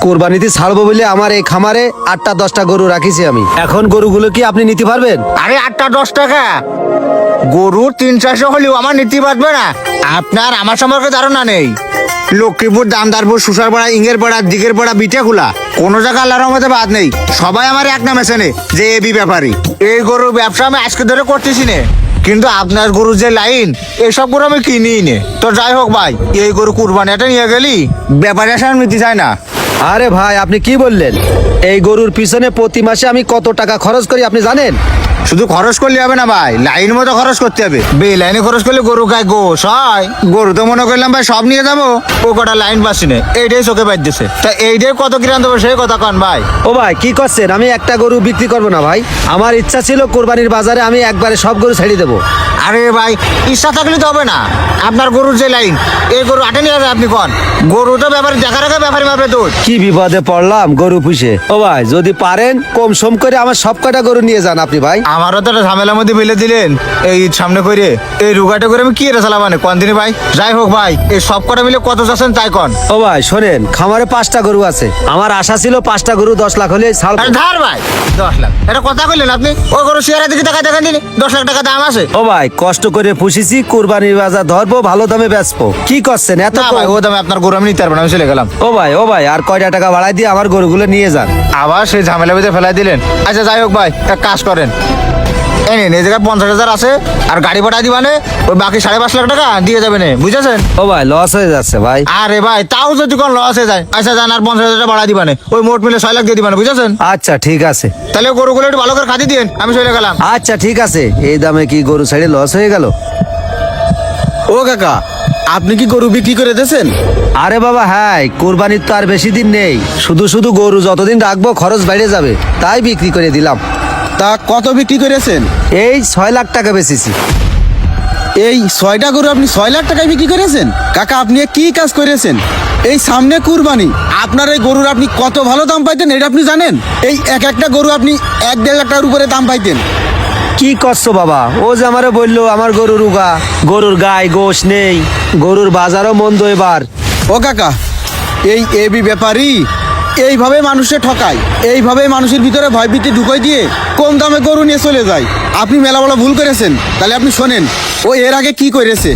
কোরবানিতে ছাড়বো বলে আমার এই খামারে 8টা-10টা গরু রাখিছি আমি। এখন গরুগুলো কি আপনি নিতে পারবেন? আরে 8টা-10 টাকা গরু 300-400 হলেও আমার নিতে পারবে না। আপনার আমার সম্পর্কে ধারণা নেই। লক্ষ্মীপুর, দামদারপুর, সুসারপাড়া, ইঙ্গেরপাড়া, দিঘেরপাড়া, বিটেকুলা কোন জায়গা আল্লাহর রহমতে বাদ নেই। সবাই আমার এক নামে চেনে যে এবি ব্যাপারী। এই গরুর ব্যবসা আমি আজকে ধরে করতেছি না, কিন্তু আপনার গরুর যে লাইন এসব গরু আমি কিনিই নে। তো যাই হোক ভাই, এই গরু কুরবানিটা নিয়ে গেলি ব্যাপারী আসে নিতে চায় না। আরে ভাই, আপনি কি বললেন? এই গরুর পিছনে প্রতি মাসে আমি কত টাকা খরচ করি আপনি জানেন? শুধু খরচ করলে হবে না ভাই, লাইন মতো খরচ করতে হবে। বে লাইনে খরচ করলে গরু গায়ে গোস হয়। গরু তো মনে করলাম ভাই সব নিয়ে যাবো, ও কটা লাইন পাচ্ছি না, এইটাই চোখে বাজতেছে। তা এইটাই কত কিরান দেবো সেই কথা কন ভাই। ও ভাই, কি করছেন? আমি একটা গরু বিক্রি করবো না ভাই। আমার ইচ্ছা ছিল কোরবানির বাজারে আমি একবারে সব গরু ছেড়ে দেবো। আরে ভাই, ইচ্ছা থাকলে তো হবে না। আপনার গরুর যে লাইন, এই গরু আটে নিয়ে যাবে আপনি কন। গরু তো ব্যাপারে দেখার আগে ব্যাপারে মাপে তো। কি বিপদে পড়লাম গরু পুষে। ও ভাই, যদি পারেন কম সম করে আমার সব কটা গরু নিয়ে যান আপনি ভাই। আমারও তো একটা ঝামেলার মধ্যে ফেলে দিলেন এই ঈদ সামনে করে। এই রুগাটা করে আমি কি রে চালাবানে কন দিনে ভাই। যাই হোক ভাই, এই সব কটা মিলে কত চাচ্ছেন তাই কন। ও ভাই শোনেন, খামারে 5টা গরু আছে। আমার আশা ছিল 5টা গরু 10 লাখ হলে ছাড়বো। আরে ধার ভাই, 10 লাখ এটা কথা কইলেন আপনি? ওই গরু শেয়ারের দিকে টাকা দেখেন দিনে 10 লাখ টাকা দাম আছে। ও ভাই, কষ্ট করে পুষেছি, কোরবানির বাজার ধরবো, ভালো দামে বেচবো। কি করছেন এত না ভাই, ও দামে আপনার গরু আমি নিতে পারবো না, আমি চলে গেলাম। ও ভাই আর কয়টা টাকা বাড়াই দিয়ে আমার গরুগুলো নিয়ে যান। আবার সেই ঝামেলা ভিতরে ফেলাই দিলেন। আচ্ছা যাই হোক ভাই, এক কাজ করেন, এই নিন, এই জায়গায় 50,000 আছে, আর গাড়ি ভাড়া দিবানে ওই বাকি 5.5 লাখ টাকা দিয়ে যাবেন, বুঝেছেন? ও ভাই, লস হয়ে যাচ্ছে ভাই। আরে ভাই, তাও যদি কোন লস হয়ে যায়, আচ্ছা যান, আর 50,000 টাকা ভাড়া দিবানে, ওই মোট মিলে 6 লাখ দিয়ে দিবানে, বুঝেছেন? আচ্ছা ঠিক আছে। তাহলে গরুগুলো একটু ভালো করে খাতি দিন, আমি চলে গেলাম। আচ্ছা ঠিক আছে। এই দামে কি গরু ছেড়ে লস হয়ে গেল? ও কাকা, আপনি কি গরু বিক্রি করে দিয়েছেন? আরে বাবা হ্যাঁ, কোরবানির তো আর বেশি দিন নেই। শুধু গরু যতদিন রাখবো খরচ বেড়ে যাবে, তাই বিক্রি করে দিলাম। তা কত বিক্রি করেছেন? এই 6 লাখ টাকা বেচেছি। এই 6টা গরু আপনি 6 লাখ টাকায় বিক্রি করেছেন? কাকা, আপনি এ কি কাজ করেছেন? এই সামনে কুরবানি, আপনার এই গরুর আপনি কত ভালো দাম পাইতেন এটা আপনি জানেন? এই একটা গরু আপনি 1-1.5 লাখ টাকার উপরে দাম পাইতেন। কি করছো বাবা? ও যে আমারে বললো আমার গরু রুগা, গরুর গায়ে গোশ নেই, গরুর বাজারও মন্দ এবার। ও কাকা, এই এবি ব্যাপারী এইভাবে মানুষে ঠকায়, এইভাবে মানুষের ভিতরে ভয়ভীতি ঢুকাই দিয়ে কম দামে গরু নিয়ে চলে যায়। আপনি মেলা বড় ভুল করেছেন। তাহলে আপনি শোনেন, ও এর আগে কি করেছে।